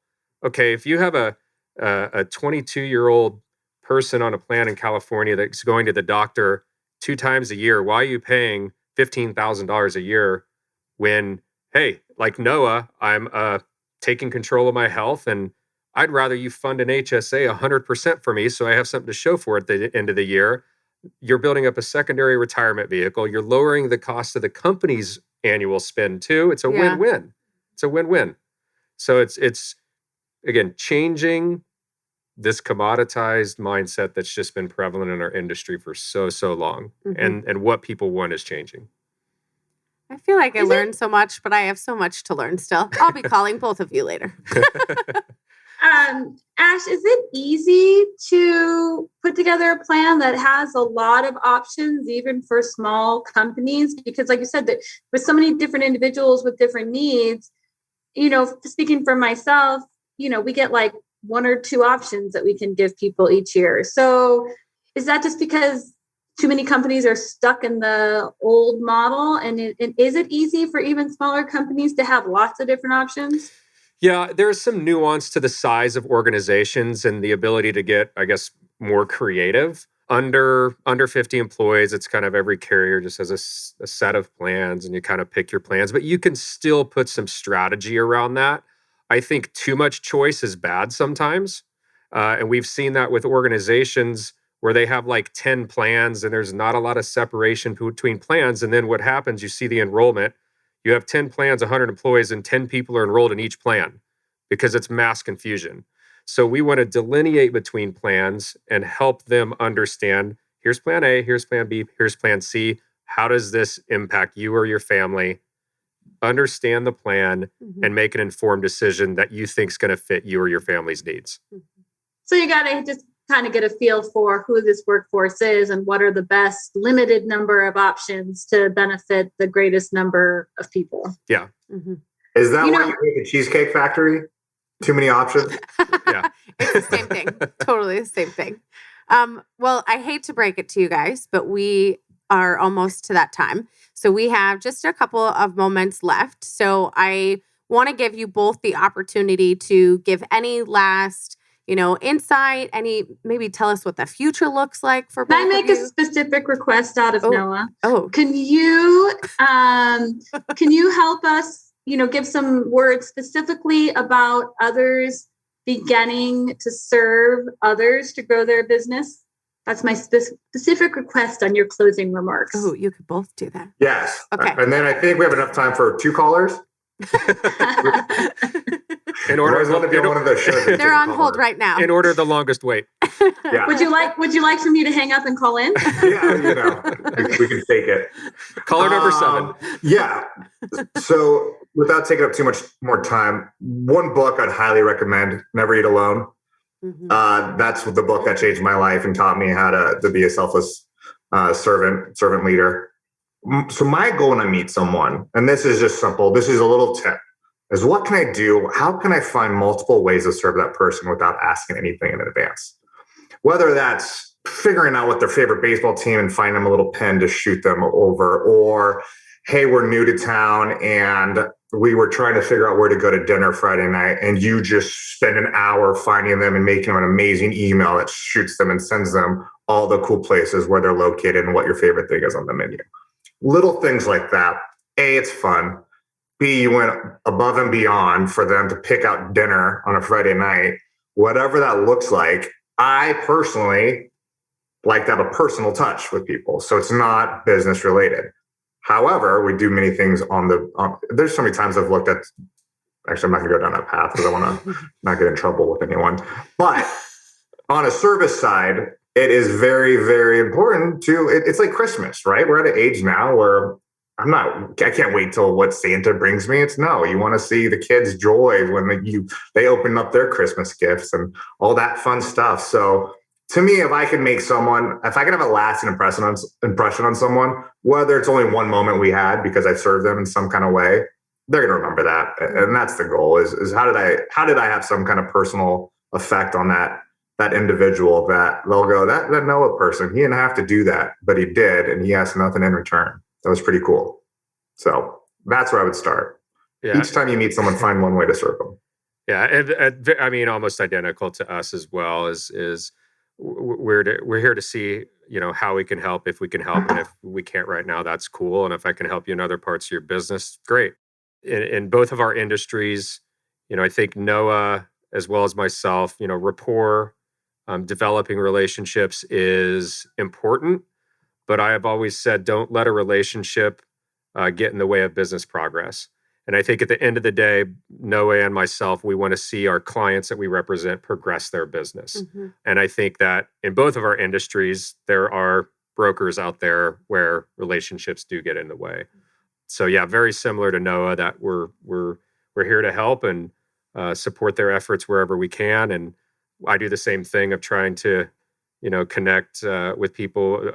okay, if you have a 22-year-old person on a plan in California that's going to the doctor 2 times a year, why are you paying $15,000 a year when, hey, like Noah, I'm taking control of my health and I'd rather you fund an HSA 100% for me so I have something to show for at the end of the year. You're building up a secondary retirement vehicle. You're lowering the cost of the company's annual spend too. It's a Yeah. win-win. It's a win-win. So it's again, changing this commoditized mindset that's just been prevalent in our industry for so long. And what people want is changing. I feel like I learned so much, but I have so much to learn still. I'll be calling both of you later. Ash, is it easy to put together a plan that has a lot of options, even for small companies? Because like you said, that with so many different individuals with different needs, speaking for myself, we get like 1 or 2 options that we can give people each year. So is that just because too many companies are stuck in the old model? And is it easy for even smaller companies to have lots of different options? Yeah, there's some nuance to the size of organizations and the ability to get, I guess, more creative. Under 50 employees, it's kind of every carrier just has a set of plans and you kind of pick your plans, but you can still put some strategy around that. I think too much choice is bad sometimes. And we've seen that with organizations where they have like 10 plans and there's not a lot of separation between plans. And then what happens, you see the enrollment. You have 10 plans, 100 employees, and 10 people are enrolled in each plan because it's mass confusion. So we want to delineate between plans and help them understand, here's plan A, here's plan B, here's plan C. How does this impact you or your family? Understand the plan and make an informed decision that you think is going to fit you or your family's needs. So you got to just kind of get a feel for who this workforce is and what are the best limited number of options to benefit the greatest number of people. Yeah. Is that why you hate the Cheesecake Factory? Too many options? Yeah. It's the same thing. Totally the same thing. Well, I hate to break it to you guys, but we are almost to that time. So we have just a couple of moments left. So I want to give you both the opportunity to give any last insight, maybe tell us what the future looks like for both of you. Can I make a specific request out of Noah? Oh. Can you help us, give some words specifically about others beginning to serve others to grow their business? That's my specific request on your closing remarks. Oh, you could both do that. Yes. Okay. And then I think we have enough time for 2 callers. In order to be on one of those shows. They're on hold right now. In order, the longest wait. Yeah. Would you like for me to hang up and call in? Yeah, we can fake it. Caller number 7. Yeah. So without taking up too much more time, one book I'd highly recommend, Never Eat Alone. That's the book that changed my life and taught me how to be a selfless servant leader. So my goal when I meet someone, and this is just simple, this is a little tip, is what can I do? How can I find multiple ways to serve that person without asking anything in advance? Whether that's figuring out what their favorite baseball team and find them a little pin to shoot them over, or, hey, we're new to town and we were trying to figure out where to go to dinner Friday night, and you just spend an hour finding them and making them an amazing email that shoots them and sends them all the cool places where they're located and what your favorite thing is on the menu. Little things like that. A, it's fun. B, you went above and beyond for them to pick out dinner on a Friday night, whatever that looks like. I personally like to have a personal touch with people, so it's not business related. However, we do many things there's so many times I've looked at, actually, I'm not going to go down that path because I want to not get in trouble with anyone. But on a service side, it is very, very important it's like Christmas, right? We're at an age now where I can't wait till what Santa brings me. You want to see the kids' joy when they open up their Christmas gifts and all that fun stuff. So to me, if I can have a lasting impression on someone, whether it's only one moment we had because I served them in some kind of way, they're going to remember that. And that's the goal is how did I have some kind of personal effect on that individual that they'll go, that Noah person, he didn't have to do that, but he did. And he asked nothing in return. That was pretty cool. So that's where I would start. Yeah. Each time you meet someone, find one way to serve them. Yeah. And I mean, almost identical to us as well is we're here to see, how we can help, if we can help. And if we can't right now, that's cool. And if I can help you in other parts of your business, great. In both of our industries, I think Noah, as well as myself, rapport, developing relationships is important. But I have always said, don't let a relationship get in the way of business progress. And I think at the end of the day, Noah and myself, we want to see our clients that we represent progress their business. Mm-hmm. And I think that in both of our industries, there are brokers out there where relationships do get in the way. So yeah, very similar to Noah, that we're here to help and support their efforts wherever we can. And I do the same thing of trying to, connect with people.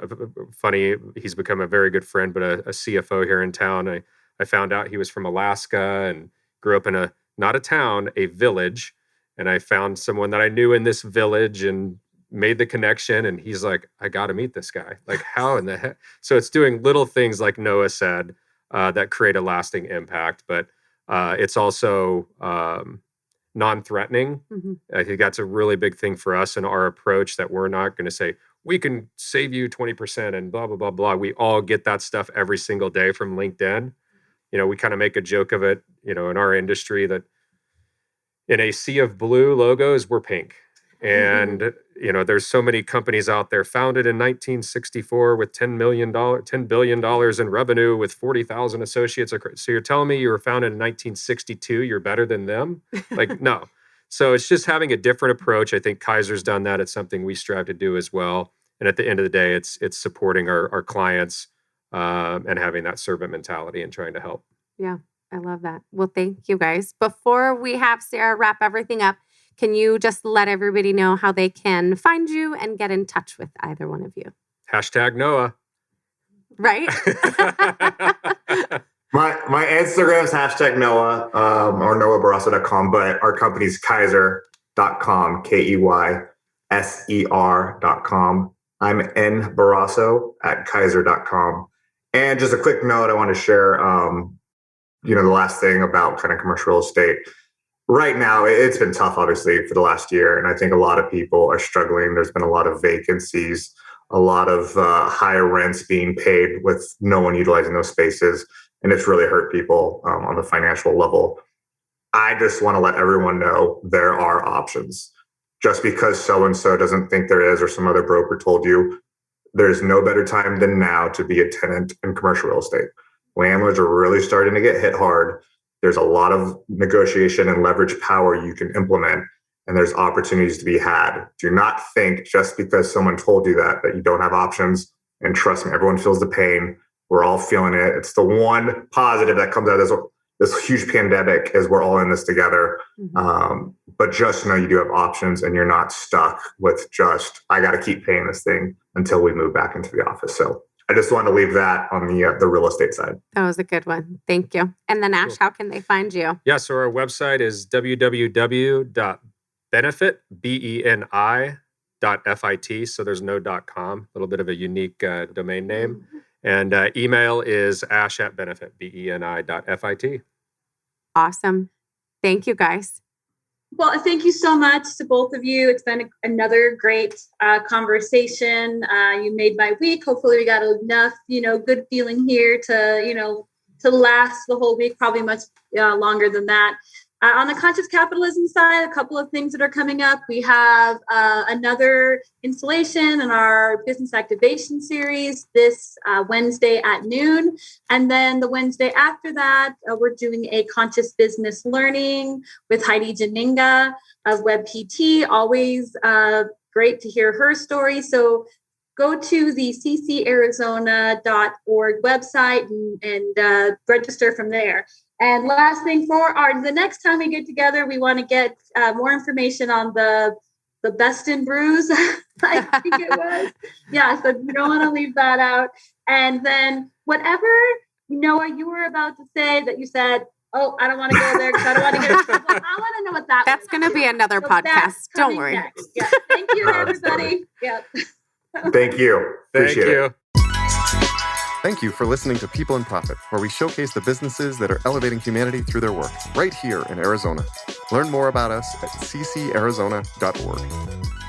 Funny, he's become a very good friend, but a CFO here in town. I found out he was from Alaska and grew up in not a town, a village. And I found someone that I knew in this village and made the connection. And he's like, I got to meet this guy. Like, how in the heck? So it's doing little things like Noah said that create a lasting impact. But it's also non-threatening. Mm-hmm. I think that's a really big thing for us in our approach, that we're not going to say, we can save you 20% and blah, blah, blah, blah. We all get that stuff every single day from LinkedIn. We kind of make a joke of it, in our industry, that in a sea of blue logos, we're pink. And, there's so many companies out there founded in 1964 with $10 billion in revenue with 40,000 associates. So you're telling me you were founded in 1962, you're better than them? Like, no. So it's just having a different approach. I think Kaiser's done that. It's something we strive to do as well. And at the end of the day, it's supporting our clients and having that servant mentality and trying to help. Yeah, I love that. Well, thank you guys. Before we have Sarah wrap everything up, can you just let everybody know how they can find you and get in touch with either one of you? #Noah. Right? My Instagram's #Noah or noahbarrasso.com, but our company's Kaiser.com, KEYSER.com. I'm N Barrasso at Kaiser.com. And just a quick note I want to share, the last thing about kind of commercial real estate. Right now, it's been tough, obviously, for the last year. And I think a lot of people are struggling. There's been a lot of vacancies, a lot of higher rents being paid with no one utilizing those spaces. And it's really hurt people on the financial level. I just want to let everyone know there are options. Just because so-and-so doesn't think there is, or some other broker told you, there's no better time than now to be a tenant in commercial real estate. Landlords are really starting to get hit hard. There's a lot of negotiation and leverage power you can implement, and there's opportunities to be had. Do not think just because someone told you that you don't have options. And trust me, everyone feels the pain. We're all feeling it. It's the one positive that comes out of this huge pandemic is we're all in this together. Mm-hmm. But just know you do have options, and you're not stuck with just, I got to keep paying this thing until we move back into the office. So I just wanted to leave that on the real estate side. That was a good one. Thank you. And then Ash, how can they find you? Yeah, so our website is www.benefit, BENI.FIT. So there's no .com, a little bit of a unique domain name. And email is ash@benefit, BENI.FIT. Awesome. Thank you, guys. Well, thank you so much to both of you. It's been another great conversation. You made my week. Hopefully we got enough, good feeling here to last the whole week, probably much longer than that. On the conscious capitalism side, a couple of things that are coming up. We have another installation in our business activation series this Wednesday at noon. And then the Wednesday after that, we're doing a conscious business learning with Heidi Janinga of WebPT. Always great to hear her story. So go to the ccarizona.org website and register from there. And last thing for the next time we get together, we want to get more information on the Best in Brews, I think it was. Yeah, so you don't want to leave that out. And then whatever, Noah, you were about to say that you said, oh, I don't want to go there because I don't want to get in trouble. I want to know what that That's going to be another podcast. Don't worry. Next. Yeah. Thank you, everybody. Yep. Thank you. Appreciate it. Thank you for listening to People in Profit, where we showcase the businesses that are elevating humanity through their work, right here in Arizona. Learn more about us at ccarizona.org.